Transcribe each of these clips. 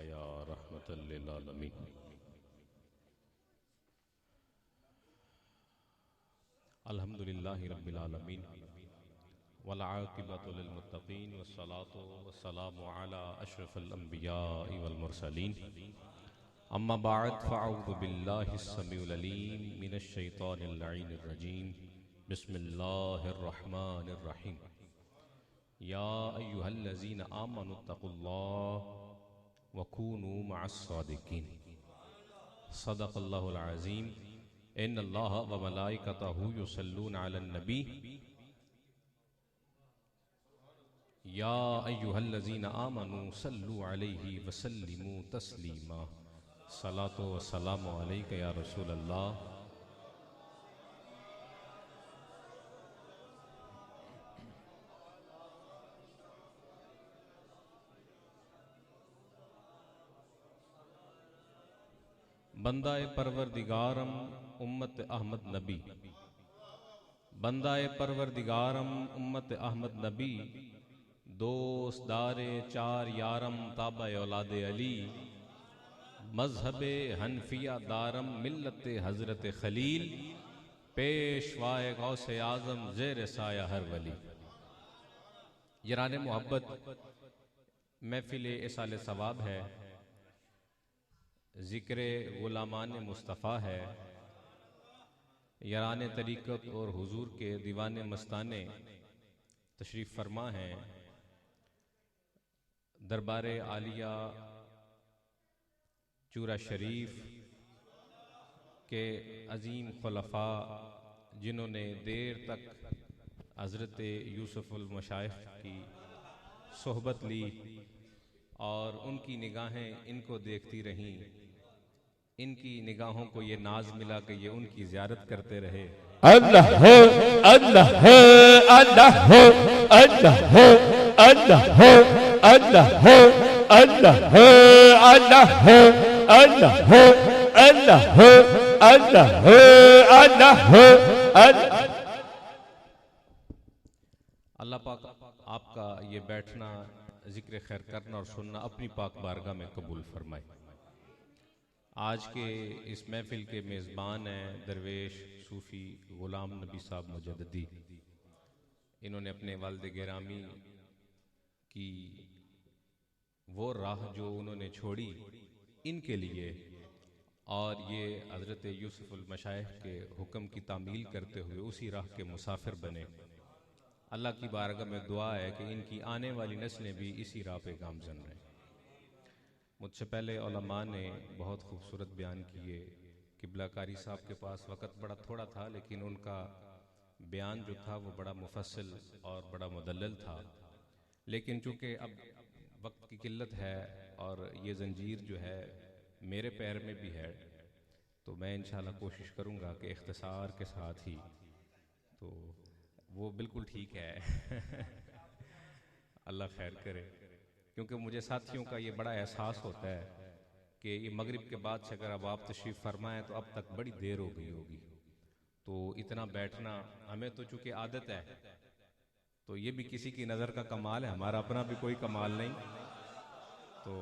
या रहमतल लिल आलमीन। अल्हम्दुलिल्लाहि रब्बिल आलमीन वल आक़िबतु लिल मुत्तक़ीन वस्सलातु वस्सलामु अला अशरफिल अंबियाइ वल मुरसलीन। अम्मा बअद फ़अऊज़ु बिल्लाहिस समीउल अलीम मिनश शैतानिर लईनिर रजीम। बिस्मिल्लाहिर रहमानिर रहीम। या अय्युहल्लज़ीना आमनुत्तक़ुल्लाह वकूनू मअस्सादिक़ीन। सदक़ल्लाहुल अज़ीम। इन्नल्लाहा व मलाइकतहू युसल्लूना अलन नबी। या अय्युहल्लज़ीना आमनू सल्लू अलैहि वसल्लिमू तस्लीमा। सलातो व सलामु अलैका या रसूलल्लाह। बंदाए परवरदिगारम उम्मत अहमद नबी। बंदाए परवरदिगारम उम्मत अहमद नबी। दोस्त दारे चार यारम ताबा औलाद अली। मजहबे हनफिया दारम मिल्लत हजरत खलील। पेशवाए गौसे आजम ज़ेर साया हर वली। यारान मोहब्बत, महफिल इसाले सवाब है, ज़िक्र गुलामान मुस्तफ़ा है। यारान तरीक़त और हुजूर के दीवान मस्ताने तशरीफ़ फरमा हैं। दरबार आलिया चूरा शरीफ के अजीम खुलफा, जिन्होंने देर तक हज़रत यूसुफ़ुल मशाइख़ की सोहबत ली और उनकी निगाहें इनको देखती रहीं, इनकी निगाहों को ये नाज मिला कि ये उनकी ज़ियारत करते रहे। अल्लाह अल्लाह अल्लाह अल्लाह अल्लाह अल्लाह अल्लाह अल्लाह अल्लाह अल्लाह अल्लाह अल्लाह। अल्लाह पाक आपका ये बैठना, जिक्र खैर करना और सुनना अपनी पाक बारगाह में कबूल फरमाए। आज के इस महफिल के मेज़बान हैं दरवेश सूफ़ी ग़ुलाम नबी साहब मुजद्दिदी। इन्होंने अपने वालिद गिरामी की वो राह जो उन्होंने छोड़ी इनके लिए, और ये हज़रत यूसुफ़ुल मशाइख़ के हुक्म की तामील करते हुए उसी राह के मुसाफिर बने। अल्लाह की बारगाह में दुआ है कि इनकी आने वाली नस्लें भी इसी राह पे गामज़न रहें। मुझसे पहले उलमा ने बहुत खूबसूरत बयान किए। किबला कारी साहब के पास वक़्त बड़ा थोड़ा था, लेकिन उनका बयान जो था वो बड़ा मुफस्सिल और बड़ा मुदल्लल था। लेकिन चूँकि अब वक्त की किल्लत है और ये जंजीर जो है मेरे पैर में भी है, तो मैं इंशाअल्लाह कोशिश करूँगा कि इख्तिसार के साथ ही, तो वो बिल्कुल ठीक है अल्लाह खैर करे। क्योंकि मुझे साथियों का ये बड़ा एहसास होता है कि ये मगरिब के बाद से अगर अब आप तशरीफ़ फरमाएँ तो अब तक बड़ी देर हो गई होगी, तो इतना बैठना हमें तो चूँकि आदत है, तो ये भी किसी की नज़र का कमाल है, हमारा अपना भी कोई कमाल नहीं। तो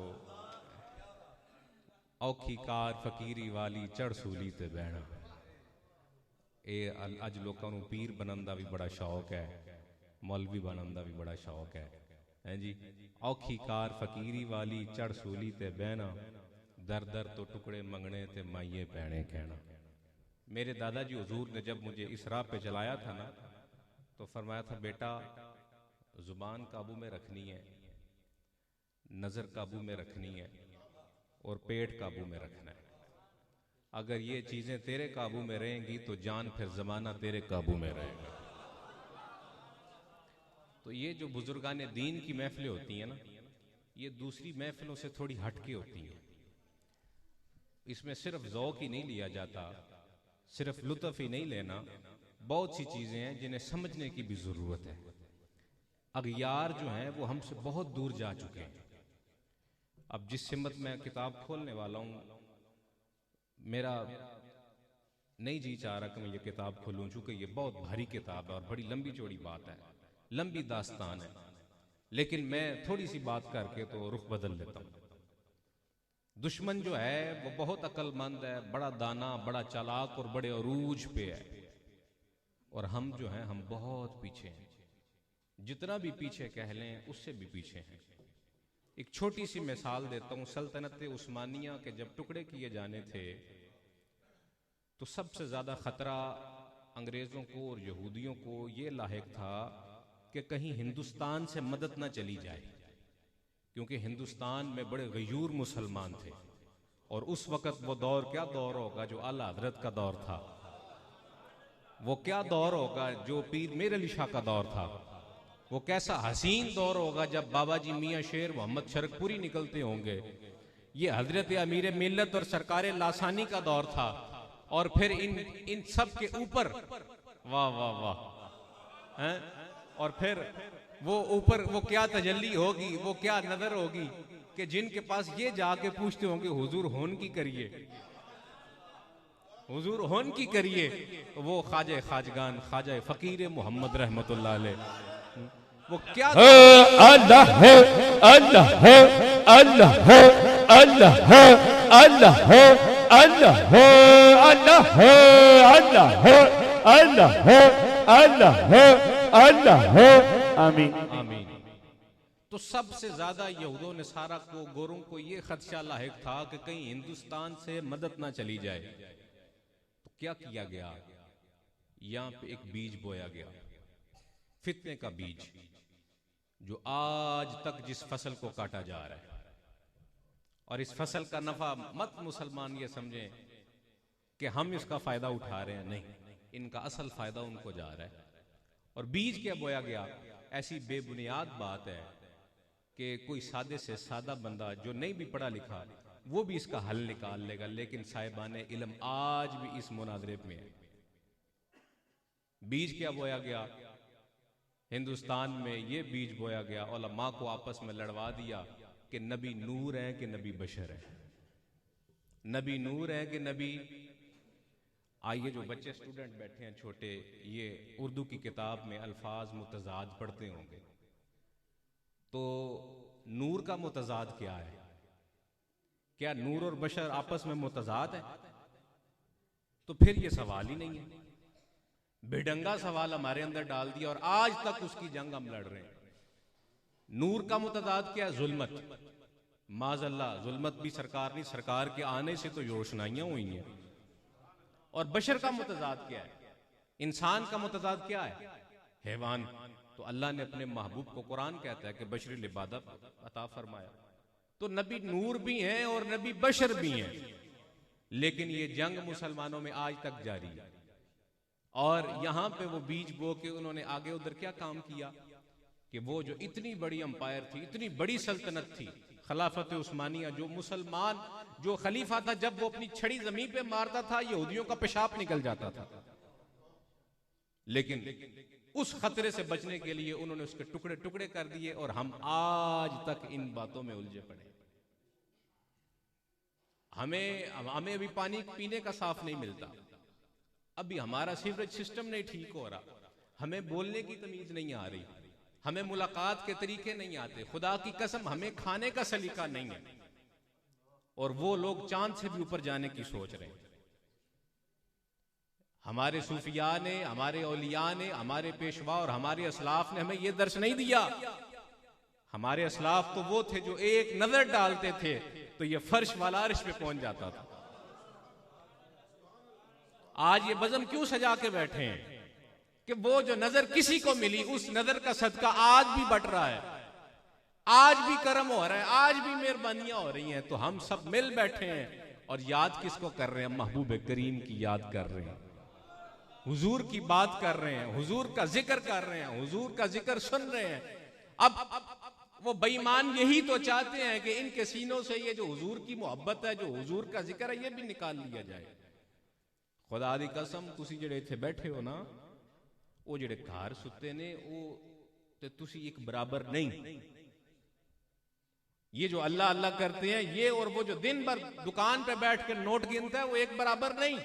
औखी कार फकीरी वाली चढ़ सूली ते बहना, ये अज लोगों को पीर बनन का भी बड़ा शौक है, मौलवी बनन का भी बड़ा शौक है जी। औखी कार फकीरी वाली चढ़ सूली ते बहना, दर दर तो टुकड़े मंगने ते माइये पैने कहना। मेरे दादाजी हुजूर ने जब मुझे इस राह पे चलाया था ना, तो फरमाया था, बेटा जुबान काबू में रखनी है, नज़र काबू में रखनी है और पेट काबू में रखना है। अगर ये चीज़ें तेरे काबू में रहेंगी तो जान फिर ज़माना तेरे काबू में रहेगा। तो ये जो बुजुर्गाने दीन की महफिलें होती हैं ना, ये दूसरी महफिलों से थोड़ी हटके होती हैं। इसमें सिर्फ ज़ौक़ ही नहीं लिया जाता, सिर्फ लुत्फ़ ही नहीं लेना, बहुत सी चीज़ें हैं जिन्हें समझने की भी ज़रूरत है। अग़यार जो हैं वो हमसे बहुत दूर जा चुके हैं। अब जिस सिमत में किताब खोलने वाला हूँ, मेरा नहीं जी चाह रहा कि मैं ये किताब खोलूँ, चूँकि ये बहुत भारी किताब है और बड़ी लंबी चौड़ी बात है, लंबी दास्तान है। लेकिन मैं थोड़ी सी बात करके तो रुख बदल लेता हूँ। दुश्मन जो है वो बहुत अक्लमंद है, बड़ा दाना, बड़ा चालाक और बड़े अरूज पे है, और हम जो हैं हम बहुत पीछे हैं। जितना भी पीछे कह लें उससे भी पीछे हैं। एक छोटी सी मिसाल देता हूं। सल्तनत उस्मानिया के जब टुकड़े किए जाने थे तो सबसे ज्यादा खतरा अंग्रेजों को और यहूदियों को ये लाहिक था कि कहीं हिंदुस्तान से मदद ना चली जाए, क्योंकि हिंदुस्तान में बड़े गयूर मुसलमान थे। और उस वक़्त वो दौर क्या दौर होगा जो आला हजरत का दौर था, वो क्या दौर होगा जो पीर मीर अली शाह का दौर था, वो कैसा हसीन दौर होगा जब बाबा जी मियाँ शेर मोहम्मद शरकपुरी निकलते होंगे। ये हजरत अमीर मिल्लत और सरकार लासानी का दौर था। और फिर इन सब के ऊपर वाह वाह वाह हैं, और फिर वो ऊपर वो क्या तजल्ली होगी, वो क्या नजर होगी कि जिनके पास ये जाके पूछते होंगे हुजूर होन की करिए, हुजूर होन की करिए, तो वो ख्वाजा खाजगान ख्वाजा फकीर मोहम्मद रहमतुल्लाह अलैह वो क्या अल्लाह है, अल्लाह है, अल्लाह है, अल्लाह है, अल्लाह है, अल्लाह है, अल्लाह है, अल्लाह है, अल्लाह है, अल्लाह है, अल्लाह है। आमीन आमीन। तो सबसे ज्यादा यहूदों ने सारा को गोरों को ये खदशा लाहिक था कि कहीं हिंदुस्तान से मदद ना चली जाए। तो क्या किया गया, यहां पे एक बीज बोया गया, फितने का बीज, जो आज तक जिस फसल को काटा जा रहा है। और इस फसल का नफा मत मुसलमान ये समझें कि हम इसका फायदा उठा रहे हैं, नहीं, इनका असल फायदा उनको जा रहा है। और बीज क्या बोया गया, ऐसी बेबुनियाद बात है कि कोई सादे से सादा बंदा जो नहीं भी पढ़ा लिखा वो भी इसका हल निकाल लेगा, लेकिन साहिबाने इल्म आज भी इस मुनाजरे में है। बीज क्या बोया गया, हिंदुस्तान में ये बीज बोया गया, उलमा को आपस में लड़वा दिया कि नबी नूर है कि नबी बशर है, नबी नूर है कि नबी। आइए जो बच्चे स्टूडेंट बैठे हैं छोटे, ये उर्दू की किताब में अल्फाज मुतजाद पढ़ते होंगे, तो नूर का मुतजाद क्या है? क्या नूर और बशर आपस में मुतजाद है? तो फिर ये सवाल ही नहीं है। बेढंगा सवाल हमारे अंदर डाल दिया और आज तक उसकी जंग हम लड़ रहे हैं। नूर का मुतजाद क्या है? जुल्मत। माज़अल्लाह, जुल्मत भी सरकार नहीं, सरकार के आने से तो रोशनाइयां हुई हैं। और बशर का मुतजाद क्या है? इंसान का मुतजाद क्या है? हैवान। तो अल्लाह ने अपने महबूब को, कुरान कहता है कि बशरिल इबादत अता फरमाया। तो नबी नूर भी हैं और नबी बशर भी हैं, लेकिन ये जंग मुसलमानों में आज तक जारी है। और यहां पे वो बीज बो के उन्होंने आगे उधर क्या काम किया कि वो जो इतनी बड़ी अंपायर थी, इतनी बड़ी सल्तनत थी खिलाफत उस्मानिया, जो मुसलमान जो खलीफा था, जब वो अपनी छड़ी जमीन पे मारता था यहूदियों का पेशाब निकल जाता था। लेकिन उस खतरे से बचने के लिए उन्होंने उसके टुकड़े टुकड़े कर दिए, और हम आज तक इन बातों में उलझे पड़े। हमें अभी पानी पीने का साफ नहीं मिलता, अभी हमारा सीवरेज सिस्टम नहीं ठीक हो रहा, हमें बोलने की तमीज नहीं आ रही, हमें मुलाकात के तरीके नहीं आते, खुदा की कसम हमें खाने का सलीका नहीं है, और वो लोग चांद से भी ऊपर जाने की सोच रहे हैं। हमारे सूफिया ने, हमारे औलिया ने, हमारे पेशवा और हमारे असलाफ ने हमें यह दर्श नहीं दिया। हमारे असलाफ तो वो थे जो एक नजर डालते थे तो ये फर्श वाला अर्श पे पहुंच जाता था। आज ये बज़म क्यों सजा के बैठे हैं कि वो जो नजर किसी को मिली उस नजर का सदका आज भी बट रहा है, आज भी करम हो रहा है, आज भी मेहरबानियां हो रही हैं। तो हम सब मिल बैठे हैं और याद किसको कर रहे हैं? महबूब करीम की याद कर रहे हैं, हुजूर की बात कर रहे हैं, हुजूर का जिक्र कर रहे हैं, हुजूर का जिक्र सुन रहे हैं। अब वो बेईमान यही तो चाहते हैं कि इनके सीनों से ये जो हुजूर की मोहब्बत है, जो हुजूर का जिक्र है, ये भी निकाल लिया जाए। खुदा दी कसम, तुसी जेड़े इत्थे बैठे हो ना, वो जेड़े घर सुते ने, वो ते तुसी एक बराबर नहीं। ये जो अल्लाह अल्लाह करते हैं ये, और वो जो दिन भर दुकान पे बैठ कर नोट गिनता है, वो एक बराबर नहीं।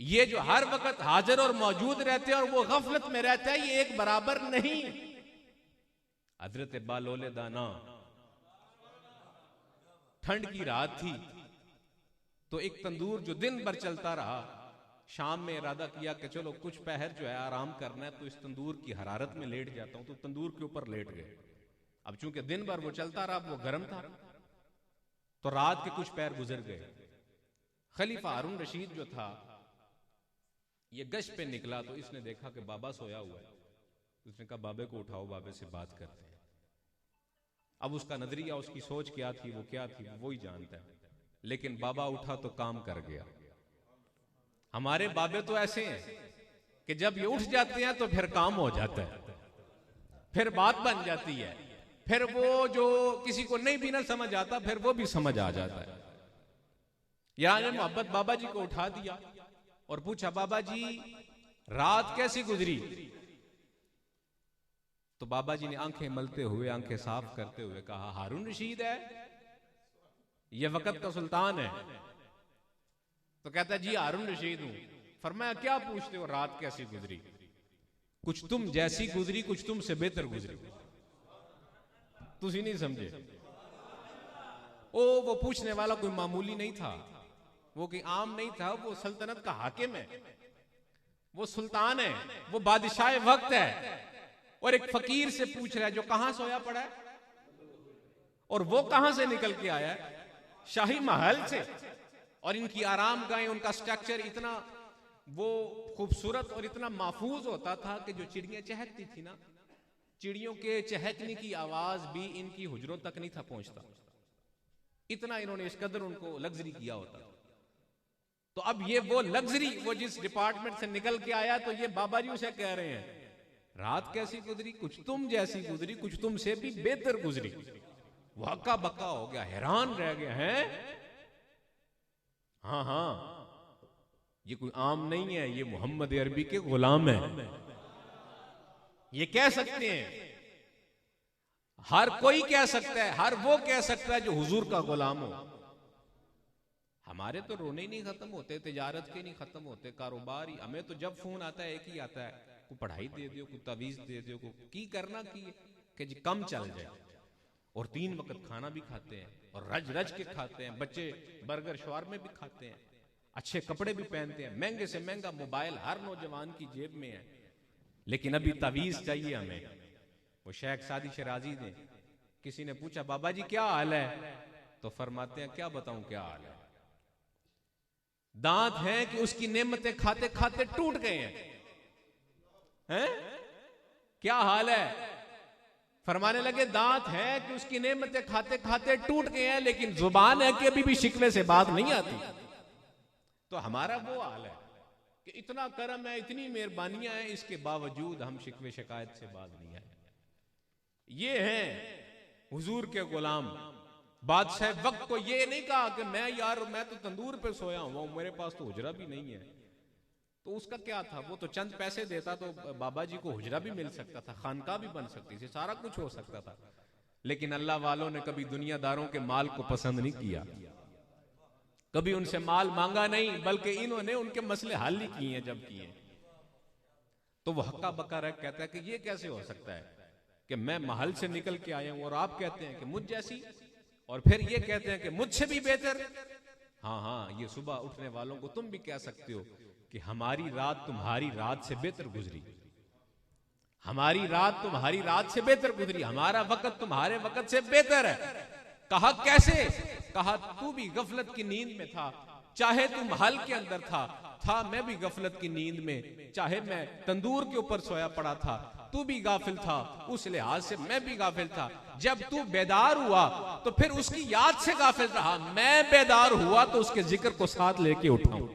ये जो हर वक्त हाजिर और मौजूद रहते हैं और वो गफलत में रहता है, ये एक बराबर नहीं। हजरत बालोले दाना ठंड की रात थी, तो एक तंदूर जो दिन भर चलता रहा, शाम में इरादा किया कि चलो कुछ पहर जो है आराम करना है, तो इस तंदूर की हरारत में लेट जाता हूं। तो तंदूर के ऊपर लेट गए। अब चूंकि दिन भर वो चलता रहा, वो गर्म था, तो रात के कुछ पैर गुजर गए। खलीफा हारून रशीद जो था, ये गश्त पे निकला, तो इसने देखा कि बाबा सोया हुआ है। उसने कहा बाबे को उठाओ, बाबे से बात करते हैं। अब उसका नजरिया, उसकी सोच क्या थी, वो क्या थी, वो ही जानता है। लेकिन बाबा उठा तो काम कर गया। हमारे बाबे तो ऐसे हैं कि जब ये उठ जाते हैं तो फिर काम हो जाता है, फिर बात बन जाती है, फिर वो जो किसी को नहीं भी ना समझ आता, फिर वो भी समझ आ जाता है। यानी मोहब्बत बाबा जी को उठा दिया और पूछा, बाबा जी रात कैसी गुजरी? तो बाबा जी ने आंखें मलते हुए, आंखें साफ करते हुए कहा, हारून रशीद है, ये वक्त का सुल्तान है। तो कहता जी हारून रशीद हूं। फरमाया क्या पूछते हो, रात कैसी गुजरी? कुछ तुम जैसी गुजरी, कुछ तुमसे बेहतर गुजरी। तुसी नहीं समझे? वो पूछने वाला कोई मामूली नहीं था, वो कोई आम नहीं था, वो सल्तनत का हाकिम है, वो सुल्तान है, वो बादशाह वक्त है। और एक फकीर से पूछ रहा है जो कहां सोया पड़ा है, और वो कहां से निकल के आया है? शाही महल से। और इनकी आराम गाहें, उनका स्ट्रक्चर इतना वो खूबसूरत और इतना महफूज होता था कि जो चिड़ियां चहकती थी ना, चिड़ियों के चहकने की आवाज भी इनकी हुजरों तक नहीं था पहुंचता। इतना इन्होंने इस कदर उनको लग्जरी किया होता। तो अब ये वो लग्जरी, वो जिस डिपार्टमेंट से निकल के आया, तो ये बाबा जी उसे कह रहे हैं रात कैसी गुजरी? कुछ तुम जैसी गुजरी, कुछ तुमसे भी बेहतर गुजरी। वो हक्का बक्का हो गया, हैरान रह गया है। हाँ, ये कोई आम नहीं है, ये मोहम्मद अरबी के गुलाम है। ये कह सकते हैं, हर कोई कह सकता है, हर वो कह सकता है जो हुजूर का गुलाम हो। हमारे तो रोने ही नहीं खत्म होते, तिजारत के नहीं खत्म होते, कारोबार ही। हमें तो जब फोन आता है एक ही आता है, को पढ़ाई दे दियो, को तवीज दे दियो, को की करना की जी कम चल जाए। और 3 वक्त खाना भी खाते हैं, और रज रज के खाते हैं। बच्चे बर्गर शवारमे भी खाते हैं, अच्छे कपड़े भी पहनते हैं, महंगे से महंगा मोबाइल हर नौजवान की जेब में है। लेकिन अभी तवीज चाहिए हमें। वो शेख सादी शराजी ने, किसी ने पूछा बाबा जी क्या हाल है? तो फरमाते हैं क्या बताऊं क्या हाल है, दांत हैं कि उसकी नेमतें खाते खाते टूट गए हैं। क्या हाल है? फरमाने लगे दांत है कि उसकी नेमतें खाते खाते टूट गए हैं, लेकिन जुबान है कि अभी भी शिकवे से बात नहीं आती। तो हमारा वो हाल है कि इतना करम है, इतनी मेहरबानियां हैं, इसके बावजूद हम शिकवे शिकायत से बात नहीं आए। ये हैं हुजूर के गुलाम। बादशाह वक्त को ये नहीं कहा कि मैं तो तंदूर पे सोया हुआ हूं, मेरे पास तो हुजरा भी नहीं है। तो उसका क्या था, वो तो चंद पैसे देता तो बाबा जी को हुजरा भी मिल सकता था, खानका भी बन सकती थी, सारा कुछ हो सकता था। लेकिन अल्लाह वालों ने कभी दुनियादारों के माल को पसंद नहीं किया, कभी उनसे माल मांगा नहीं, बल्कि इन्होंने उनके मसले हल ही किए हैं जब किए। तो वो हक्का बक्का रह कहता है कि ये कैसे हो सकता है कि मैं महल से निकल के आया हूं और आप कहते हैं कि मुझ जैसी, और फिर ये कहते हैं कि मुझसे भी बेहतर। हाँ, ये सुबह उठने वालों को तुम भी कह सकते हो कि हमारी रात तुम्हारी रात से बेहतर गुजरी, हमारी रात तुम्हारी रात से बेहतर गुजरी, हमारा वक्त तुम्हारे वक्त से बेहतर है। कहा कैसे? कहा तू भी गफलत की नींद में था, चाहे तू महल के अंदर था मैं भी गफलत की नींद में, चाहे मैं तंदूर के ऊपर सोया पड़ा था, तू भी गाफिल था, उस लिहाज से मैं भी गाफिल था। जब तू बेदार हुआ तो फिर उसकी याद से गाफिल रहा, मैं बेदार हुआ तो उसके जिक्र को साथ लेके उठाऊं।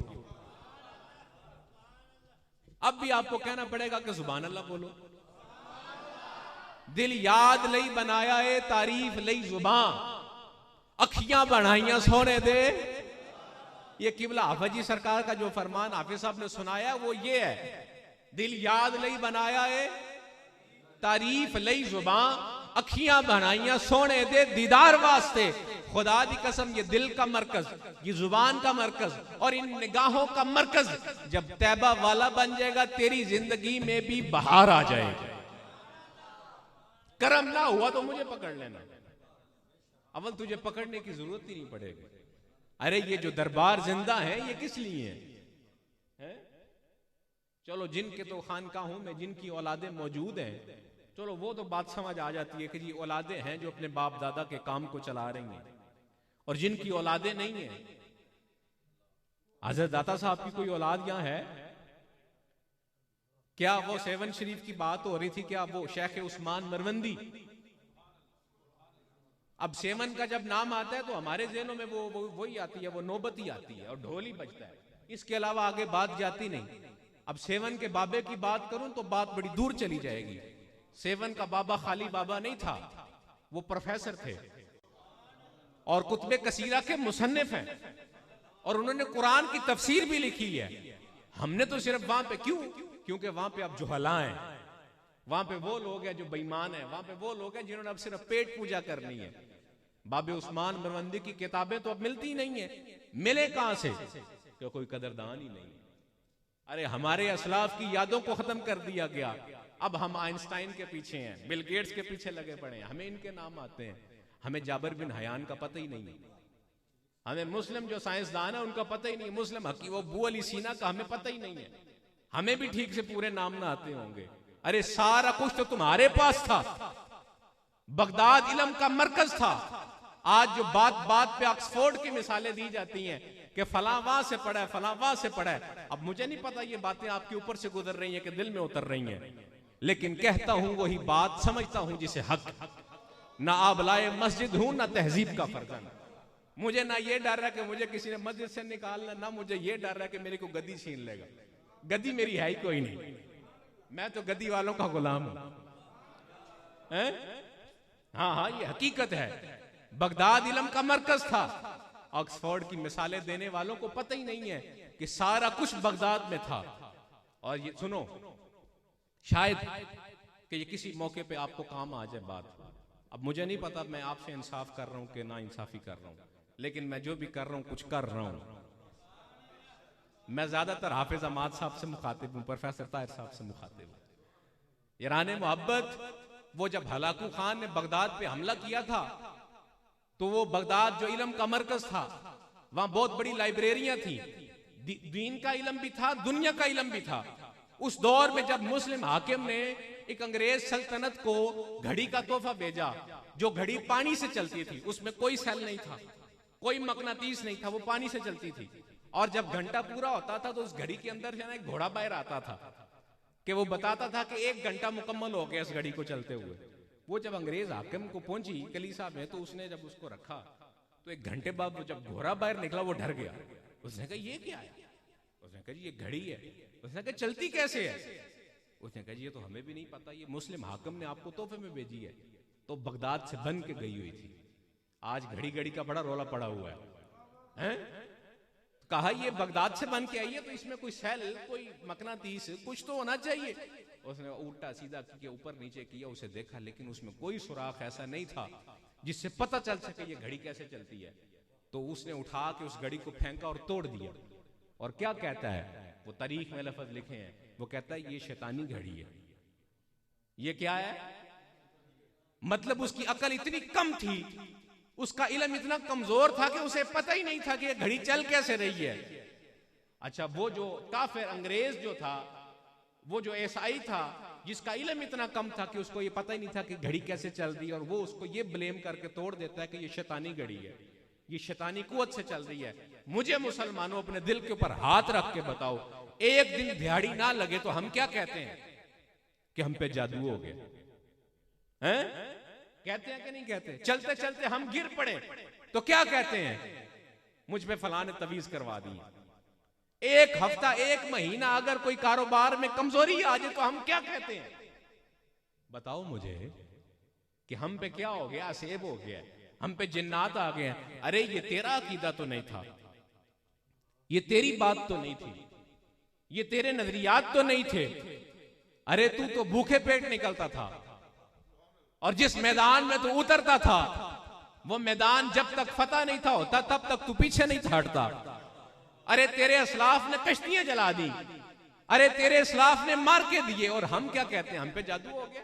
अब भी आपको कहना पड़ेगा कि सुभान अल्लाह बोलो। दिल याद लई बनाया है, तारीफ लई जुबान, अखियां बनाइयां सोने दे। ये किबला हाफिज जी सरकार का जो फरमान हाफिज साहब ने सुनाया वो ये है, दिल याद लई बनाया है, तारीफ लई जुबान, अखियां बनाइयां सोने दे दीदार वास्ते। खुदा दी कसम ये दिल का मरकज, ये जुबान का मरकज और इन निगाहों का मरकज जब तैबा वाला बन जाएगा, तेरी जिंदगी में भी बहार आ जाएगी। करम ना हुआ तो मुझे पकड़ लेना। अव्वल तुझे पकड़ने की जरूरत ही नहीं पड़ेगी। अरे ये जो दरबार जिंदा है ये किस लिए है? चलो जिनके तो खानकाहों में जिनकी औलादे मौजूद हैं, चलो वो तो बात समझ आ जाती है कि जी औलादे हैं जो अपने बाप दादा के काम को चला रही हैं, और जिनकी औलादे नहीं है, हजरत दाता साहब की कोई औलाद यहां है क्या? वो 7 शरीफ की बात हो रही थी, क्या वो शेख उस्मान मरवंदी? अब 7 का जब नाम आता है तो हमारे ज़हनों में वही आती है, वो नौबत ही आती है और ढोल ही बजता है, इसके अलावा आगे बात जाती नहीं। अब 7 के बाबे की बात करूं तो बात बड़ी दूर चली जाएगी। 7 का बाबा खाली बाबा नहीं था, वो प्रोफेसर थे और कुतबे कसीरा के मुसन्निफ हैं, और उन्होंने कुरान की तफसीर भी लिखी है। हमने तो सिर्फ वहां पे क्योंकि वहां पे अब जुहला हैं, वहां पे वो लोग हैं जो बेईमान हैं, वहां पे वो लोग हैं जिन्होंने अब सिर्फ पेट पूजा करनी है। बाबे उस्मान मरवंदी की किताबें तो अब मिलती नहीं है, मिले कहां से? क्यों कोई कदरदान ही नहीं। अरे हमारे असलाफ की यादों को खत्म कर दिया गया, अब हम आइंस्टाइन के पीछे हैं, बिल गेट्स के पीछे लगे पड़े हैं, हमें इनके नाम आते हैं, हमें जाबिर बिन हयान का पता ही नहीं, हमें मुस्लिम जो साइंसदान है उनका पता ही नहीं, मुस्लिम हकी वो अबू अली सीना का हमें पता ही नहीं है, हमें भी ठीक से पूरे नाम ना आते होंगे। अरे सारा कुछ तो तुम्हारे पास था, बगदाद इल्म का मरकज था। आज जो बात बात पे ऑक्सफोर्ड की मिसालें दी जाती हैं कि फलां वहां से पढ़ा है, फलां वहां से पढ़ा है, अब मुझे नहीं पता ये बातें आपके ऊपर से गुजर रही हैं कि दिल में उतर रही हैं, लेकिन कहता हूं वही बात, समझता हूं जिसे हक। ना आबलाए मस्जिद हूं ना तहजीब का फर्जंद, मुझे ना ये डर है कि मुझे किसी ने मस्जिद से निकालना, ना मुझे ये डर है कि मेरे को गद्दी छीन लेगा। गद्दी मेरी है ही कोई नहीं, मैं तो गद्दी वालों का गुलाम हूं। हाँ हाँ ये हकीकत है, बगदाद इल्म का मरकज था। ऑक्सफोर्ड की मिसालें देने वालों को पता ही नहीं है कि सारा कुछ बगदाद में था। और ये सुनो, शायद कि ये किसी मौके पे आपको काम आ जाए बात। अब मुझे नहीं पता मैं आपसे इंसाफ कर रहा हूं कि ना इंसाफी कर रहा हूं, लेकिन मैं जो भी कर रहा हूं कुछ कर रहा हूं। मैं ज्यादातर हाफिज अहमद साहब से मुखातिब हूं, प्रोफेसर ताहिर साहब से मुखातिब हूं। ईरान मोहब्बत, वो जब हलाकू खान ने बगदाद पे हमला किया था तो वो बगदाद जो इल्म का मरकज था, वहां बहुत बड़ी लाइब्रेरियां थी, दीन का इल्म भी था, दुनिया का इल्म भी था। उस दौर में जब मुस्लिम हाकिम ने एक अंग्रेज सल्तनत को घड़ी का तोहफा भेजा, जो घड़ी पानी से चलती थी, उसमें कोई सेल नहीं था, कोई मकनातीस नहीं था, वो पानी से चलती थी, और जब घंटा पूरा होता था तो उस घड़ी के अंदर से ना एक घोड़ा बाहर आता था कि वो बताता था कि 1 घंटा मुकम्मल हो गया इस घड़ी को चलते हुए। वो जब अंग्रेज हाकिम को पहुंची कलीसा में, तो उसने जब उसको रखा तो 1 घंटे बाद वो जब घोड़ा बाहर निकला वो डर गया। उसने कहा ये क्या है? उसने कहा ये घड़ी है। उसने कहा चलती कैसे है? उसने कहा ये तो हमें भी नहीं पता, ये मुस्लिम हाकिम ने आपको तोहफे में भेजी है, तो बगदाद से बन के गई हुई थी। आज घड़ी घड़ी का बड़ा रौला पड़ा हुआ है। कहा ये बगदाद से बन के आई है तो इसमें कोई सेल, कोई मकनातीस, कुछ तो होना चाहिए। उसने उल्टा सीधा किया, ऊपर नीचे किया, उसे देखा, लेकिन उसमें कोई सुराख ऐसा नहीं था जिससे पता चल सके ये घड़ी कैसे चलती है। तो उसने उठा के उस घड़ी को फेंका और तोड़ दिया। और क्या कहता है, वो तारीख में लफ्ज लिखे हैं, वो कहता है ये शैतानी घड़ी है। ये क्या है? मतलब उसकी अकल इतनी कम थी, उसका इल्म इतना कमजोर था कि उसे पता ही नहीं था कि ये घड़ी चल कैसे रही है। अच्छा, वो जो काफिर अंग्रेज जो था, वो जो ईसाई था, जिसका इल्म इतना कम था कि उसको ये पता ही नहीं था कि घड़ी कैसे चल रही है, और वो उसको ये ब्लेम करके तोड़ देता है कि ये शैतानी घड़ी है, ये शैतानी कुव्वत से चल रही है। मुझे मुसलमानों अपने दिल के ऊपर हाथ रख के बताओ, एक दिन दिहाड़ी ना लगे तो हम क्या कहते हैं कि हम पे जादू हो गया है? कहते हैं कि नहीं कहते? चलते चलते हम गिर पड़े तो क्या कहते हैं, मुझ पे फलां ने तवीज करवा दी। एक हफ्ता, एक महीना अगर कोई कारोबार में कमजोरी आ जाए तो हम क्या कहते हैं? बताओ मुझे कि हम पे क्या हो गया? सेब हो गया, हम पे जिन्नात आ गए। अरे ये तेरा अकीदा तो नहीं था, ये तेरी बात तो नहीं थी, ये तेरे नजरियात तो नहीं थे। अरे तू तो भूखे पेट निकलता था, और जिस मैदान में तू उतरता था वो मैदान जब तक फतह नहीं था होता तब तक तू पीछे नहीं था हटता। अरे तेरे असलाफ ने कश्तियां जला दी, अरे तेरे असलाफ ने मार के दिए, और हम क्या कहते हैं? हम पे जादू हो गया।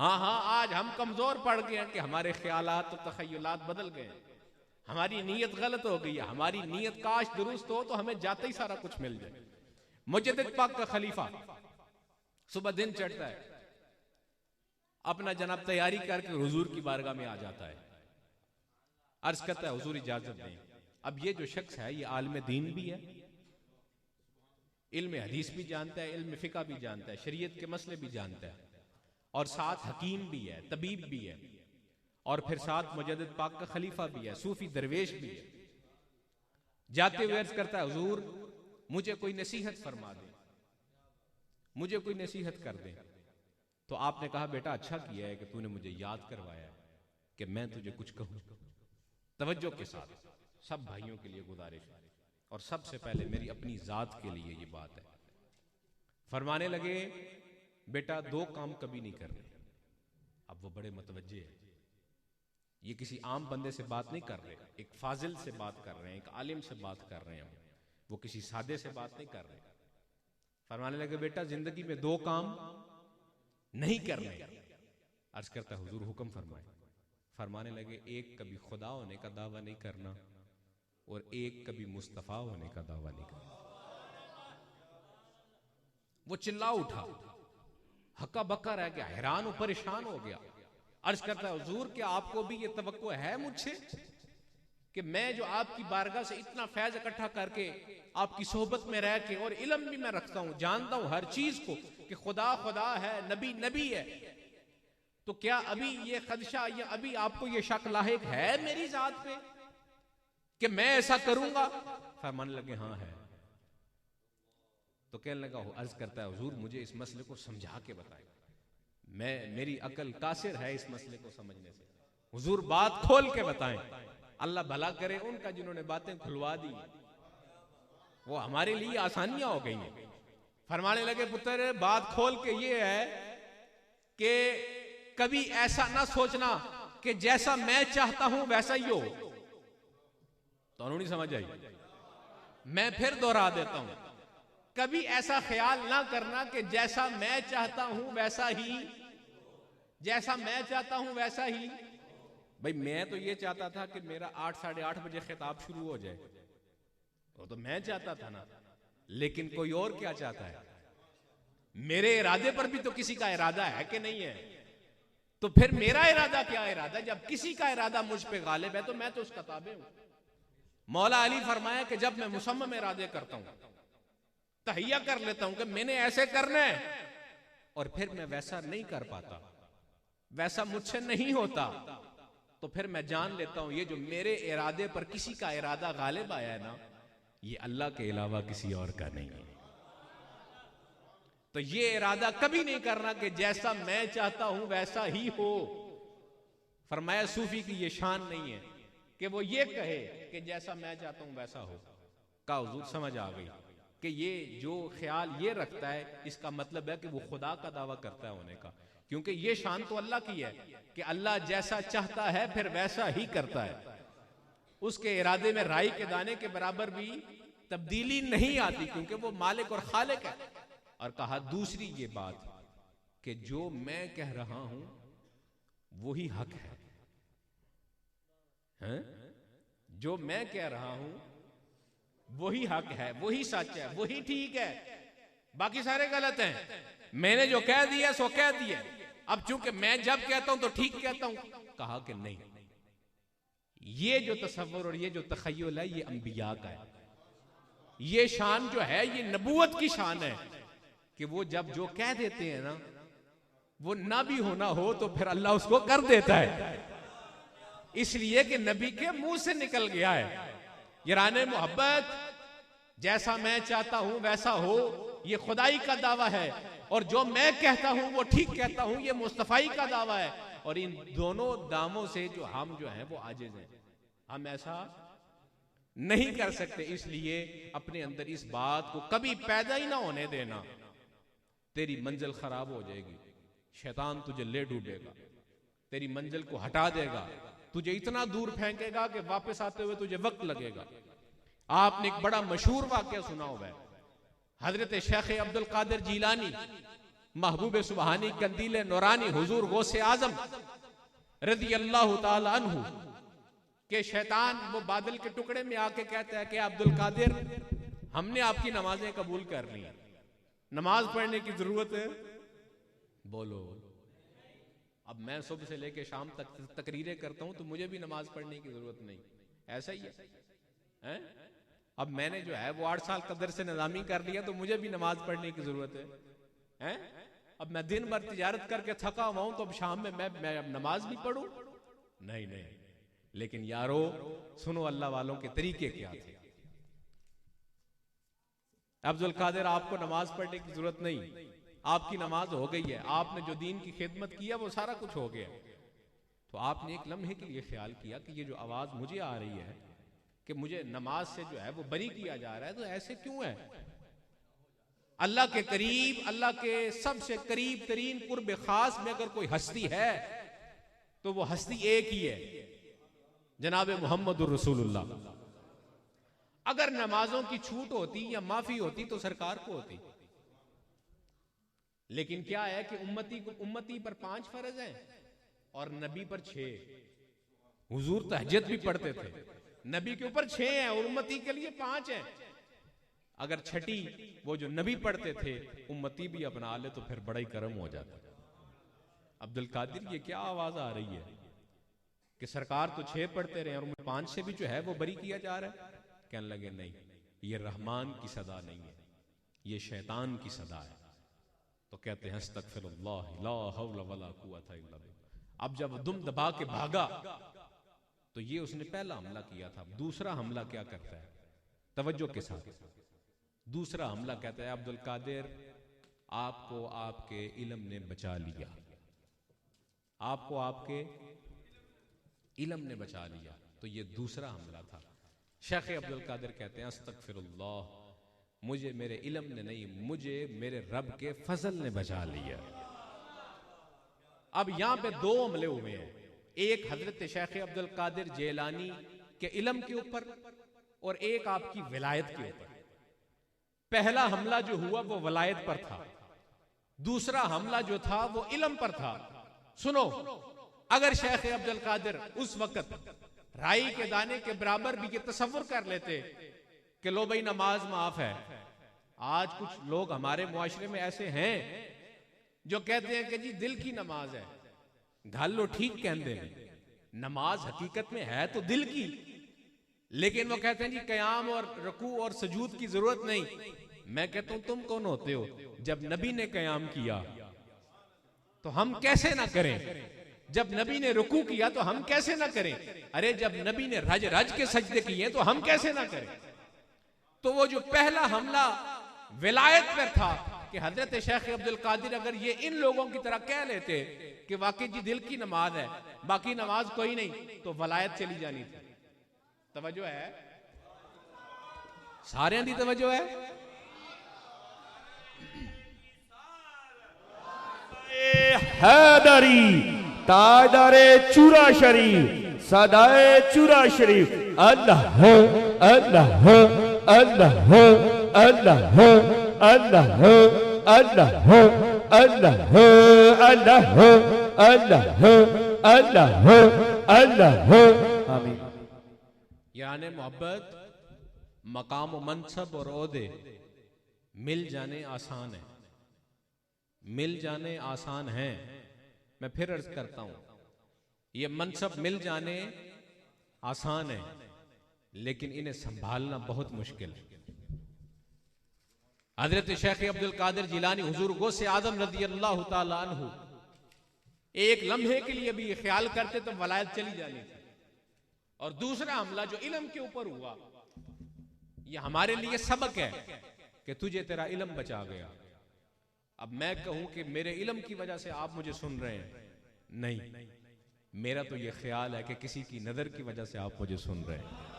हाँ हाँ, आज हम कमजोर पड़ गए हैं कि हमारे ख्यालात और तखय्युलात बदल गए हैं, हमारी नीयत गलत हो गई है। हमारी नीयत काश दुरुस्त हो तो हमें जाते ही सारा कुछ मिल जाए। मुजद्दिद पाक का खलीफा सुबह दिन चढ़ता है, अपना जनाब तैयारी करके हुजूर की बारगाह में आ जाता है, अर्ज करता है हुजूर इजाजत दें। अब ये जो शख्स है ये आलिम दीन भी है, इल्म हदीस भी जानता है, इल्म फिका भी जानता है, शरीयत के मसले भी जानता है, और साथ हकीम भी है, तबीब भी है, और फिर साथ मुजद्दिद पाक का खलीफा भी है, सूफी दरवेश भी है। जाते हुए अर्ज करता है हुजूर मुझे कोई नसीहत फरमा दे, मुझे कोई नसीहत कर दे। तो आपने कहा बेटा अच्छा किया है कि तूने मुझे याद करवाया है कि मैं तुझे कुछ कहूं। तवज्जो के साथ सब भाइयों के लिए गुजारिश है, और सबसे पहले मेरी अपनी जात के लिए ये बात है। फरमाने लगे बेटा दो काम कभी नहीं करने। अब वो बड़े मुतवज्जे हैं, ये किसी आम बंदे से बात नहीं कर रहे, एक फाजिल से बात कर रहे हैं, एक आलिम से बात कर रहे हैं, वो किसी सादे से बात नहीं कर रहे। फरमाने लगे बेटा जिंदगी में दो काम नहीं करने। अर्ज करता है हुजूर हुक्म फरमाए। फरमाने लगे एक कभी खुदा होने का दावा नहीं करना, और एक कभी मुस्तफा होने का दावा नहीं करना। वो चिल्ला उठा, हक्का बक्का रह गया, हैरान और परेशान हो गया। अर्ज करता है हुजूर क्या आपको भी ये तवक्को है मुझसे कि मैं जो आपकी बारगाह से इतना फैज इकट्ठा करके आपकी सोहबत में रह के, और इल्म भी मैं रखता हूं, जानता हूं हर चीज को कि खुदा खुदा है, नबी नबी है, तो क्या अभी ये खदशा या अभी आपको ये शक लाहिक है मेरी जात पे कि मैं ऐसा करूंगा? फरमाने लगे हाँ है। तो कहने लगा अर्ज करता है हुजूर मुझे इस मसले को समझा के बताएं, मेरी अकल कासिर है इस मसले को समझने से। हुजूर बात खोल के बताएं। अल्लाह भला करे उनका जिन्होंने बातें खुलवा दी, वो हमारे लिए आसानियां हो गई हैं। फरमाने लगे पुत्र बात खोल के ये है कि कभी ऐसा ना सोचना कि जैसा मैं चाहता हूं वैसा ही हो। तो नहीं समझ आई, मैं फिर दोहरा देता हूं, कभी ऐसा ख्याल ना करना कि जैसा मैं चाहता हूं वैसा ही, जैसा मैं चाहता हूं वैसा ही। भाई मैं तो ये चाहता था कि मेरा 8 साढ़े 8 बजे खिताब शुरू हो जाए, वो तो मैं चाहता था ना, लेकिन कोई और क्या चाहता है? मेरे इरादे पर भी तो किसी का इरादा है कि नहीं है? तो फिर मेरा इरादा क्या इरादा? जब किसी का इरादा मुझ पे गालिब है तो मैं तो उसका ताबे हूं। मौला अली फरमाया कि जब मैं मुसम्मम इरादे करता हूं, तहैया कर लेता हूं कि मैंने ऐसे करना है, और फिर मैं वैसा नहीं कर पाता, वैसा मुझसे नहीं होता, तो फिर मैं जान लेता हूं ये जो मेरे इरादे पर किसी का इरादा गालिब आया है ना, ये अल्लाह के अलावा किसी और का नहीं है। तो ये इरादा कभी नहीं करना कि जैसा मैं चाहता हूं वैसा ही हो। फरमाया सूफी की ये शान नहीं है कि वो ये कहे कि जैसा मैं चाहता हूं वैसा हो। का हुजूर समझ आ गई कि ये जो ख्याल ये रखता है इसका मतलब है कि वो खुदा का दावा करता है होने का, क्योंकि ये शान तो अल्लाह की है कि अल्लाह जैसा चाहता है फिर वैसा ही करता है। उसके इरादे में राई के दाने के बराबर भी तब्दीली नहीं आती, क्योंकि वो मालिक और खालिक है। और कहा दूसरी ये बात कि जो मैं कह रहा हूं वही हक है, हैं? जो मैं कह रहा हूं वही हक है, वही सच है, वही ठीक है, बाकी सारे गलत हैं। मैंने जो कह दिया सो कह दिया, अब चूंकि मैं जब कहता हूं तो ठीक कहता हूं। कहा कि नहीं, ये जो तसव्वुर और ये जो तखय्युल है ये अंबिया का है। ये शान जो है ये नबूवत की शान है कि वो जब जो कह देते हैं ना, वो ना भी होना हो तो फिर अल्लाह उसको कर देता है, इसलिए कि नबी के मुंह से निकल गया है। याराने मोहब्बत जैसा मैं चाहता हूं वैसा हो, ये खुदाई का दावा है, और जो मैं कहता हूं वो ठीक कहता हूं ये मुस्तफाई का दावा है। और इन दोनों दामों से जो हम जो हैं वो आजिज हैं, हम ऐसा नहीं कर सकते। इसलिए अपने अंदर इस बात को कभी पैदा ही ना होने देना, तेरी मंजिल खराब हो जाएगी, शैतान तुझे ले डूबेगा, तेरी मंजिल को हटा देगा, तुझे इतना दूर फेंकेगा कि वापस आते हुए तुझे वक्त लगेगा। आपने एक बड़ा मशहूर वाकया सुना हुआ है, हजरत शेख अब्दुल कादिर जीलानी महबूब सुबहानी कंदील नूरानी हुजूर गौसे आजम रज़ी अल्लाह ताला अन्हु के शैतान वो बादल के टुकड़े में आके कहता है कि अब्दुल कादिर, हमने आपकी नमाजें कबूल कर ली, नमाज पढ़ने की जरूरत है? बोलो। अब मैं सुबह से लेके शाम तक तकरीरें करता हूं तो मुझे भी नमाज पढ़ने की जरूरत नहीं, ऐसा ही है? अब मैंने जो है वो 8 साल कदर से निजामी कर लिया तो मुझे भी नमाज पढ़ने की जरूरत है? अब मैं दिन भर तिजारत करके थका हुआ हूं तो अब शाम में मैं अब नमाज भी पढ़ूं? नहीं नहीं। लेकिन यारो सुनो, अल्लाह वालों के तरीके क्या थे। अब्दुल कादिर, आपको नमाज पढ़ने की जरूरत नहीं, आपकी नमाज हो गई है, आपने जो दीन की खिदमत किया वो सारा कुछ हो गया। तो आपने एक लम्हे के लिए ख्याल किया कि ये जो आवाज मुझे आ रही है कि मुझे नमाज से जो है वो बरी किया जा रहा है, तो ऐसे क्यों है? अल्लाह के करीब, अल्लाह के सबसे करीब तरीन कुर्ब खास में अगर कोई हस्ती है तो वो हस्ती एक ही है, जनाब मोहम्मदुर रसूलुल्लाह। अगर नमाजों की छूट होती या माफी होती तो सरकार को होती, लेकिन क्या है कि उम्मती पर 5 फर्ज हैं और नबी पर 6। हुजूर तहज्जुद भी पढ़ते थे, नबी के ऊपर 6 हैं और उम्मती के लिए 5 हैं। अगर छठी वो जो नबी पढ़ते थे उम्मती भी अपना ले तो फिर बड़ा ही कर्म हो जाता। अब्दुल कादिर, ये क्या आवाज आ रही है कि सरकार तो 6 पढ़ते रहे और 5 से भी जो है वो बरी किया जा रहा है? कहने लगे नहीं, ये रहमान की सदा नहीं है, ये शैतान की सदा है। तो कहते हैं अस्तगफिरुल्लाह ला हौला वला कुव्वता इल्ला बिल्लाह। अब जब दुम दबा के भागा तो ये उसने पहला हमला किया था। दूसरा हमला क्या करता है? तवज्जो के साथ दूसरा हमला कहता है, अब्दुल कादिर, आपको आपके इल्म ने बचा लिया, आपको आपके इल्म ने बचा लिया। तो ये दूसरा हमला था। शेख अब्दुल कादिर कहते हैं अस्तगफिरुल्लाह, मुझे मेरे इल्म ने नहीं, मुझे मेरे रब के फजल ने बचा लिया। अब यहां पे 2 हमले हुए हैं, एक हजरत शेख अब्दुल कादिर जेलानी के इल्म के ऊपर और एक आपकी विलायत के ऊपर। पहला हमला जो हुआ वो वलायत पर था, दूसरा हमला जो था वो इल्म पर था। सुनो, अगर शेख अब्दुल कादिर उस वक्त राई के दाने के बराबर भी ये तसव्वुर कर लेते कि लो भाई नमाज माफ है। आज कुछ लोग हमारे मुआशरे में ऐसे हैं जो कहते हैं कि जी दिल की नमाज है, घालो ठीक कहते हैं, नमाज हकीकत में है तो दिल की, लेकिन वो कहते हैं जी कयाम और रुकू और सजूद की जरूरत नहीं। मैं कहता हूं तुम कौन होते हो? जब नबी ने कयाम किया तो हम कैसे ना करें, जब नबी ने रुकू किया तो हम कैसे ना करें, अरे जब नबी ने रज रज के सजदे किए तो हम कैसे ना करें। तो वो जो पहला हमला विलायत पर था कि हजरत शेख अब्दुल कादिर अगर ये इन लोगों की तरह कह लेते कि वाकई जी दिल की नमाज है बाकी नमाज कोई नहीं, तो वलायत चली जानी थी। तवज्जो है? सारे दी तवज्जो है? हैदरी ताजदारे चूरा शरीफ सदाए चूरा शरीफ। अल्लाह है, अल्लाह है, अल्लाह है, अल्लाह है, अल्लाह है, अल्लाह है, अल्लाह है, अल्लाह है, अल्लाह है, अल्लाह है, अल्लाह है। आमीन। यानी मोहब्बत, मकाम व मनसब और ओहदे मिल जाने आसान है, मिल जाने आसान है। मैं फिर अर्ज करता हूं, ये मनसब मिल जाने आसान है लेकिन इन्हें संभालना बहुत मुश्किल है। हजरत शेख अब्दुल कादिर जिलानी हुजूर गौसे आजम रज़ी अल्लाह ताला अन्हु एक लम्हे के लिए भी ये ख्याल करते तो वलायत चली जानी थी। और दूसरा हमला जो इल्म के ऊपर हुआ, ये हमारे लिए सबक है कि तुझे तेरा इल्म बचा गया। अब मैं कहूं कि मेरे इल्म की वजह से आप मुझे सुन रहे हैं, नहीं, मेरा तो ये ख्याल है कि किसी की नजर की वजह से आप मुझे सुन रहे हैं।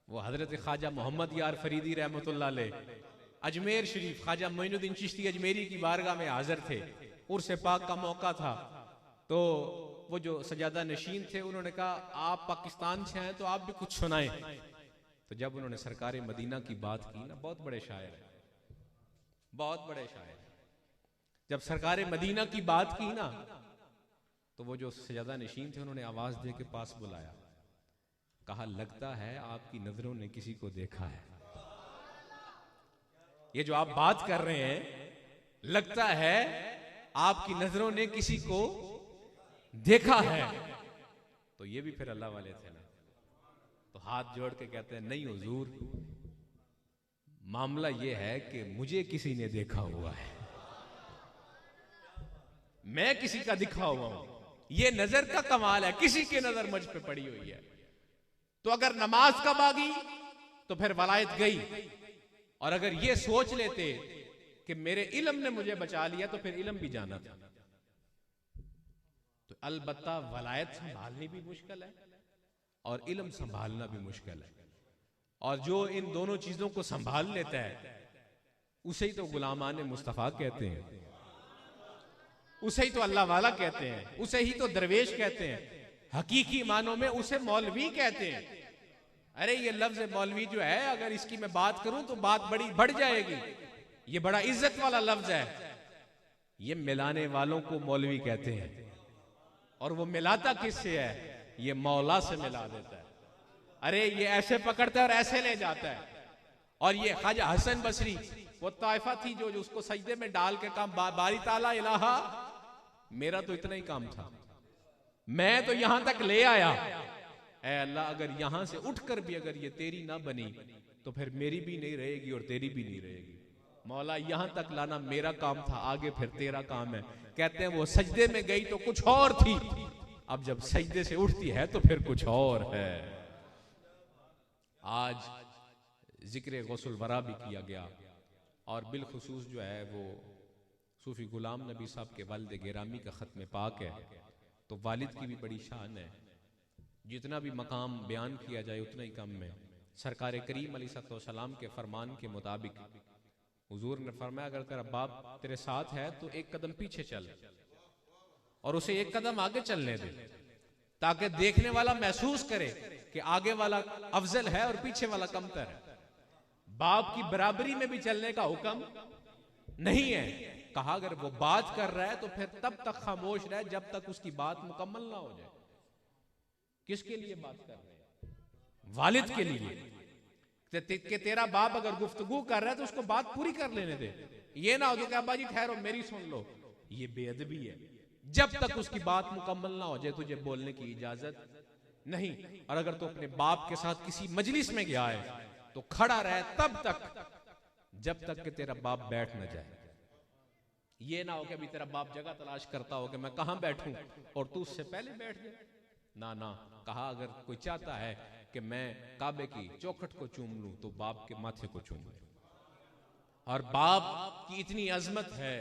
वो हजरत ख्वाजा मोहम्मद यार फरीदी रहमतुल्लाह अलैह अजमेर शरीफ ख्वाजा मोइनुद्दीन चिश्ती अजमेरी की बारगाह में हाजिर थे। उर्स पाक का मौका था तो वो जो सजादा नशीन थे उन्होंने कहा आप पाकिस्तान से आए तो आप भी कुछ सुनाएं। तो जब उन्होंने सरकार मदीना की बात की ना, बहुत बड़े शायर हैं, बहुत बड़े शायर। जब सरकार मदीना की बात की ना, तो वो जो सजदा नशीन थे उन्होंने आवाज दे के पास बुलाया, कहा लगता है आपकी नजरों ने किसी को देखा है। ये जो आप बात कर रहे हैं, लगता है आपकी नजरों ने किसी को देखा है। तो ये भी फिर अल्लाह वाले थे ना, तो हाथ जोड़ के कहते हैं नहीं हुजूर, मामला ये है कि मुझे किसी ने देखा हुआ है, मैं किसी का दिखा हुआ हूं। ये नजर का कमाल है, किसी की नजर मुझ पे पड़ी हुई है। तो अगर नमाज कब आ गई तो फिर वलायत गई, और अगर ये सोच लेते कि मेरे इल्म ने मुझे बचा लिया तो फिर इल्म भी जाना था। तो अलबत्ता वलायत संभालनी भी मुश्किल है और इल्म संभालना भी मुश्किल है, और जो इन दोनों चीजों को संभाल लेता है उसे ही तो गुलामान मुस्तफा कहते हैं, उसे ही तो अल्लाह वाला कहते हैं, उसे ही तो दरवेश कहते हैं, हकीकी मानों में उसे मौलवी कहते हैं। अरे ये लफ्ज मौलवी जो है, अगर इसकी मैं बात करूं तो बात बड़ी बढ़ जाएगी। ये बड़ा इज्जत वाला लफ्ज है। ये मिलाने वालों को मौलवी कहते हैं, और वो मिलाता किससे है? ये मौला से मिला देता है। अरे ये ऐसे पकड़ता है और ऐसे ले जाता है। और ये ख्वाजा हसन बसरी, वो ताइफा थी जो उसको सजदे में डाल के काम, बारी ताला इलाहा, मेरा तो इतना ही काम था, मैं तो यहां तक ले आया। ऐ अल्लाह, अगर यहां से उठकर भी अगर ये तेरी ना बनी तो फिर मेरी भी नहीं रहेगी और तेरी भी नहीं रहेगी। मौला यहां तक लाना मेरा काम था, आगे फिर तेरा काम है। कहते हैं वो सजदे में गई तो कुछ और थी, अब जब सजदे से उठती है तो फिर कुछ और है। आज जिक्र गौसुल वरा भी किया गया, और बिलखुसूस जो है वो सूफी गुलाम नबी साहब के वालिद गिरामी का खत्म पाक है। तो वालिद की भी बड़ी शान है, जितना भी मकाम बयान किया जाए उतना ही कम है। सरकार करीम अलैहिस्सलाम के फरमान के मुताबिक हुजूर ने फरमाया, अगर तेरा बाप तेरे साथ है तो एक कदम पीछे चल और उसे एक कदम आगे चलने दे, ताकि देखने वाला महसूस करे कि आगे वाला अफजल है और पीछे वाला कमतर है। बाप की बराबरी में भी चलने का हुक्म नहीं है। कहा अगर वो बात कर रहा है तो फिर तब तक खामोश रहे जब तक उसकी बात मुकम्मल ना हो जाए। किसके लिए बात कर रहे हैं? वालिद के लिए। कि तेरा बाप अगर गुफ्तगू कर रहा है तो उसको बात पूरी कर लेने दे। ये ना हो कि अब्बा जी ठहरो मेरी सुन लो, ये बेअदबी है। जब तक उसकी बात मुकम्मल ना हो जाए तुझे बोलने की इजाजत नहीं। और अगर तू अपने बाप के साथ किसी मजलिस में गया है तो खड़ा रहे तब तक जब तक कि तेरा बाप बैठ न जाए। ये ना हो कि अभी तेरा बाप जगह तलाश करता हो कि मैं कहां बैठूं और तू उससे पहले बैठ जाए। ना ना, कहा अगर कोई चाहता है कि मैं काबे की चौखट को चूम लूं तो बाप के माथे को चूम लूं। और बाप की इतनी अजमत है,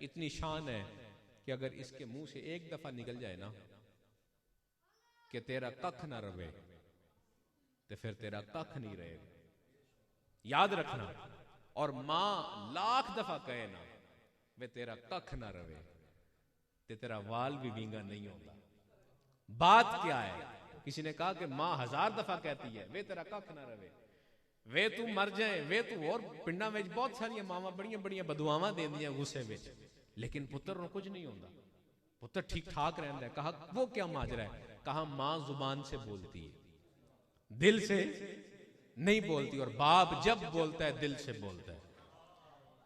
इतनी शान है कि अगर इसके मुंह से एक दफा निकल जाए ना कि तेरा कख ना रवे तो फिर तेरा कख नहीं रहेगा। याद रखना। और मां लाख दफा कहे ना वे तेरा कख ना रवे ते तेरा वाल भी विंगा नहीं होता। बात क्या है? किसी ने कहा कि मां 1000 दफा कहती है वे तेरा कख ना रवे, वे तू मर जाए, वे तू। और पिंडा में बहुत सारिया मावा बड़िया बड़िया बदुआवां देंदियां गुस्से में, लेकिन पुत्र ਨੂੰ कुछ नहीं होता, पुत्र ठीक ठाक रहता है। कहा वो क्या माजरा है? कहा मां जुबान से बोलती है, दिल से नहीं बोलती। और बाप जब बोलता है दिल से बोलता है।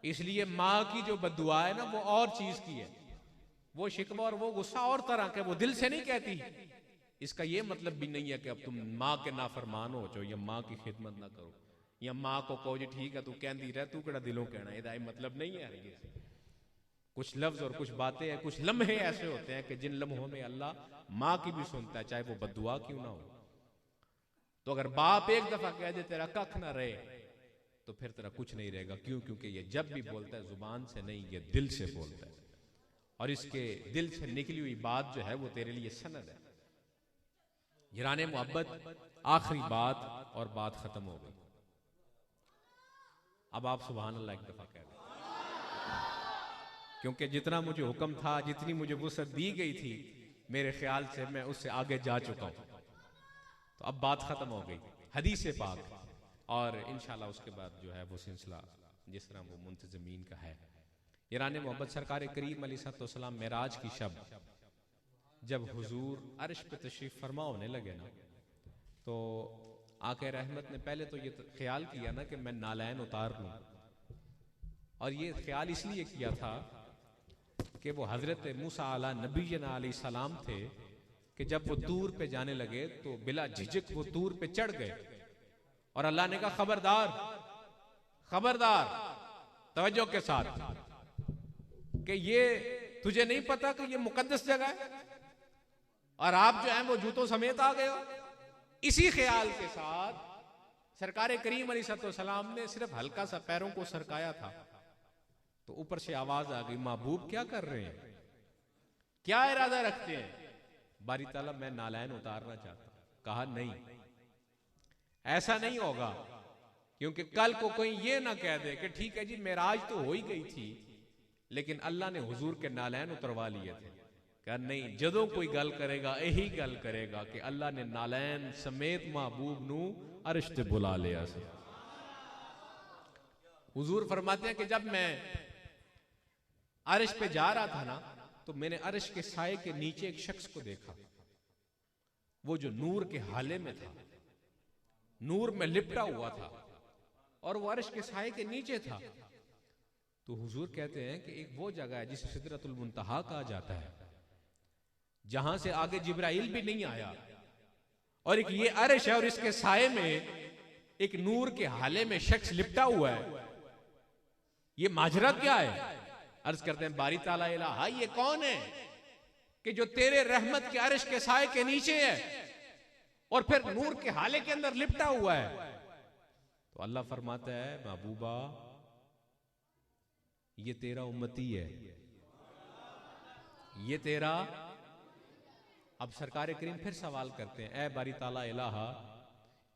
इसलिए मां की जो बद्दुआ है ना वो और चीज की है, वो शिकवा और वो गुस्सा और तरह के, वो दिल से नहीं कहती। इसका ये मतलब भी नहीं है कि अब तुम मां के नाफरमान हो जाओ या मां की खिदमत ना करो या मां को कहो जी ठीक है तू कहती रह, तू कड़ा दिलों कहना, ये मतलब नहीं है। कुछ लफ्ज और कुछ बातें हैं, कुछ लम्हे ऐसे होते हैं कि जिन लम्हों में अल्लाह मां की भी सुनता है, चाहे वो बद्दुआ क्यों ना हो। तो अगर बाप एक दफा कह दे तेरा कख ना रहे तो फिर तेरा कुछ नहीं रहेगा। क्यों? क्योंकि ये जब भी बोलता है जुबान से नहीं, ये दिल से बोलता है। और इसके दिल से निकली हुई बात जो है वो तेरे लिए सनद है। यानी मोहब्बत आखिरी बात, और बात खत्म हो गई। अब आप सुभान अल्लाह एक दफा कह दें, क्योंकि जितना मुझे हुक्म था, जितनी मुझे वुसअत दी गई थी, मेरे ख्याल से मैं उससे आगे जा चुका हूं। तो अब बात खत्म हो गई हदीस पाक, और इंशाल्लाह उसके बाद जो है वो सिलसिला जिस तरह वो मुंतज़मीन का है। यारान मोहब्बत सरकार करीम अलैहिस्सलाम मेराज की शब जब हुजूर अर्श पे तशरीफ फरमा होने लगे ना, तो आके रहमत ने पहले तो ये ख्याल किया ना कि मैं नालैन उतार लूं, और ये ख्याल इसलिए किया था कि वो हजरत मूसा अला नबीना अलैहि सलाम थे कि जब वो तूर पे जाने लगे तो बिला झिझक वो तूर पे चढ़ गए, और अल्लाह ने कहा खबरदार खबरदार, तवज्जो के साथ, कि ये तुझे नहीं पता कि ये मुकद्दस जगह है और आप जो है वो जूतों समेत आ गए हो। इसी ख्याल के साथ सरकार करीम अलैहिस्सलाम ने सिर्फ हल्का सा पैरों को सरकाया था, तो ऊपर से आवाज आ गई, महबूब क्या कर रहे हैं, क्या इरादा रखते हैं? बारी ताला मैं नालैन उतारना चाहता। कहा नहीं, ऐसा नहीं होगा, क्योंकि कल को कोई ये ना कह दे कि ठीक है जी मेराज तो हो ही गई थी लेकिन अल्लाह ने हुजूर के नालैन उतरवा लिए थे। कहा नहीं, जदों कोई गल करेगा यही गल करेगा कि अल्लाह ने नालैन समेत महबूब नू अर्श ते बुला लिया से। हुजूर फरमाते हैं कि जब मैं अर्श पे जा रहा था ना, तो मैंने अर्श के साए के नीचे एक शख्स को देखा, वो जो नूर के हाले में था, नूर में लिपटा हुआ था और वो अर्श के साए के नीचे था। तो हुजूर कहते हैं कि एक वो जगह है जिसे सिदरतुल मुंतहा कहा जाता है, जहां से आगे जिब्राइल भी नहीं आया, और एक ये अर्श है और इसके साए में एक नूर के हाले में शख्स लिपटा हुआ है। ये माजरा क्या है? अर्ज करते हैं बारी ताला इलाहा, ये कौन है कि जो तेरे रहमत के अर्श के साए के नीचे है और फिर नूर के हाले के अंदर लिपटा हुआ है? तो अल्लाह फरमाता है महबूबा ये तेरा उम्मती है, ये तेरा। अब सरकार करीम फिर सवाल करते हैं, ए बारी ताला इलाहा,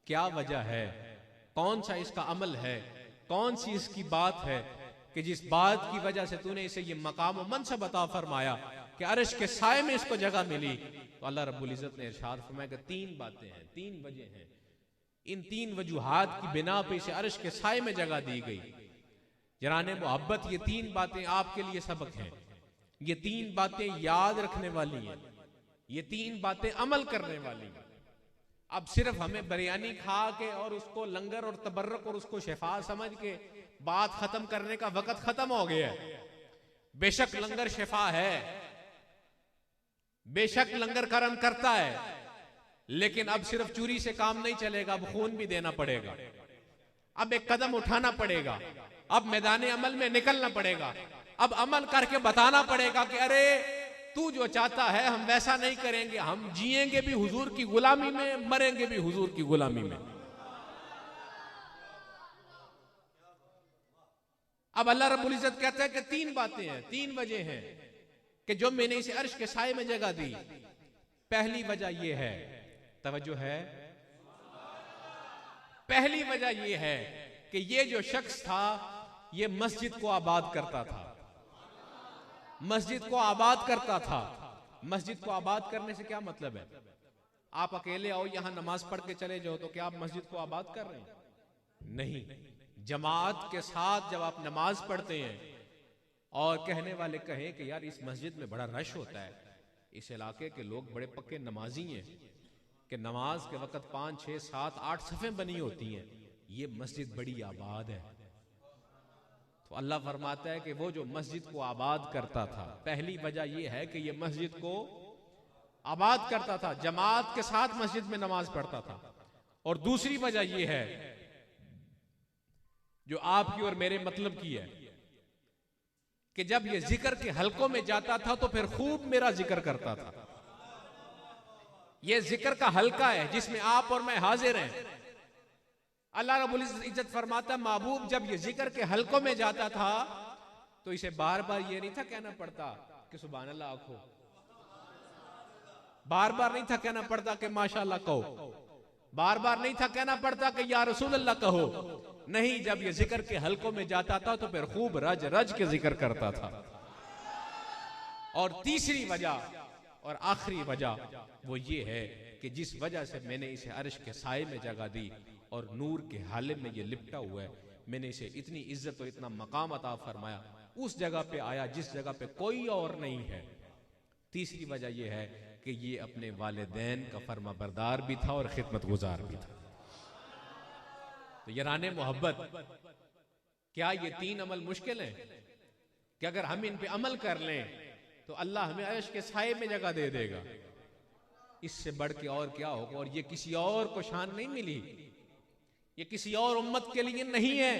क्या वजह है, कौन सा इसका अमल है, कौन सी इसकी बात है कि जिस बात की वजह से तूने इसे ये मकाम और मनसब अता फरमाया कि अर्श के साए में इसको जगह मिली? तो अल्लाह रब्बुल इज्जत ने इरशाद फरमाया कि तीन बातें हैं, तीन वजह हैं। इन तीन वजूहात की बिना पे इसे अर्श के साए में जगह दी गई। जराने मोहब्बत, ये तीन बातें आपके लिए सबक हैं, ये तीन बातें याद रखने वाली हैं, ये तीन बातें अमल करने वाली हैं। अब सिर्फ हमें बिरयानी खा के और उसको लंगर और तबर्रुक और उसको शिफा समझ के बात खत्म करने का वक्त खत्म हो गया है। बेशक लंगर शिफा है, बेशक लंगर करम करता है, लेकिन अब सिर्फ चूरी से काम नहीं चलेगा, अब खून भी देना पड़ेगा, अब एक कदम उठाना पड़ेगा, अब मैदान अमल में निकलना पड़ेगा, अब अमल करके बताना पड़ेगा कि अरे तू जो चाहता है हम वैसा नहीं करेंगे, हम जिएंगे भी हुजूर की गुलामी में, मरेंगे भी हुजूर की गुलामी में। अब अल्लाह रब्बुल इज्जत कहता है कि तीन बातें हैं, तीन वजह हैं कि जो मैंने इसे अर्श के साए में जगह दी। पहली वजह यह है, तवज्जो है, पहली वजह यह है कि ये जो शख्स था ये मस्जिद को आबाद करता था, मस्जिद को आबाद करता था। मस्जिद को आबाद करने से क्या मतलब है? आप अकेले आओ यहां नमाज पढ़ के चले जाओ तो क्या आप मस्जिद को आबाद कर रहे हैं? नहीं, जमात के साथ जब आप नमाज पढ़ते हैं और कहने वाले कहें कि यार इस मस्जिद में बड़ा रश होता है, इस इलाके के लोग बड़े पक्के नमाजी हैं कि नमाज के वक्त 5, 6, 7, 8 सफ़ें बनी होती हैं, ये मस्जिद बड़ी आबाद है। तो अल्लाह फरमाता है कि वो जो मस्जिद को आबाद करता था, पहली वजह यह है कि ये मस्जिद को आबाद करता था, जमात के साथ मस्जिद में नमाज पढ़ता था। और दूसरी वजह यह है जो आपकी और मेरे मतलब की है कि जब ये जिक्र के हलकों में जाता था तो फिर खूब मेरा जिक्र करता था। ये जिक्र का हलका है जिसमें आप और मैं हाजिर हैं। अल्लाह रब्बुल इज्जत फरमाता है महबूब जब ये जिक्र के हलकों में जाता था तो इसे बार बार ये नहीं था कहना पड़ता कि सुभान अल्लाह आखो, बार बार नहीं था कहना पड़ता कि माशाअल्लाह कहो, बार बार नहीं था कहना पड़ता कि या रसूल अल्लाह कहो। नहीं, जब ये जिक्र के हलकों में जाता था तो फिर खूब रज रज के जिक्र करता था। और तीसरी वजह और आखिरी वजह वो ये है कि जिस वजह से मैंने इसे अर्श के साए में जगह दी और नूर के हाले में ये लिपटा हुआ है, मैंने इसे इतनी इज्जत और इतना मकाम अता फरमाया, उस जगह पे आया जिस जगह पे कोई और नहीं है। तीसरी वजह यह है कि ये अपने वालिदैन का फर्मा बरदार भी था और खिदमत गुजार भी था। तो याराने मोहब्बत, क्या ये 3 अमल मुश्किल हैं कि अगर हम इन पे अमल कर लें तो अल्लाह हमें अर्श के साए में जगह दे देगा? इससे बढ़ के और क्या होगा? और ये किसी और को शान नहीं मिली, ये किसी और उम्मत के लिए नहीं है,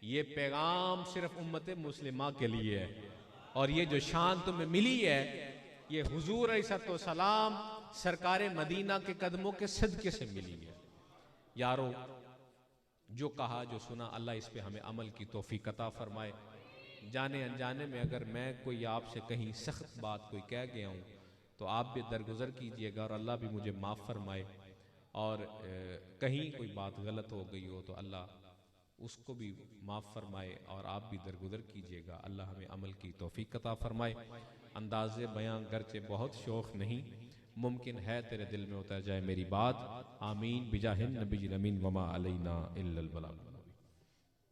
ये पैगाम सिर्फ उम्मत मुस्लिमा के लिए है। और ये जो शान तुम्हें मिली है, ये हुजूर अलैहिस्सलाम सरकार मदीना के कदमों के सदके से मिली है। यारो, जो कहा जो सुना, अल्लाह इस पे हमें अमल की तौफीक अता फरमाए। जाने अनजाने में अगर मैं कोई आपसे कहीं सख्त बात कोई कह गया हूँ तो आप भी दरगुजर कीजिएगा और अल्लाह भी मुझे माफ़ फरमाए। और कहीं कोई बात गलत हो गई हो तो अल्लाह उसको भी माफ़ फरमाए और आप भी दरगुजर कीजिएगा। अल्लाह हमें अमल की तौफीक अता फरमाए। अंदाज़े बयां गर्चे बहुत शौक़ नहीं, मुमकिन है तेरे दिल में उतर जाए मेरी बात। आमीन बिजाहिन नबी अमीन वमा अलैना इल्लल बलाग।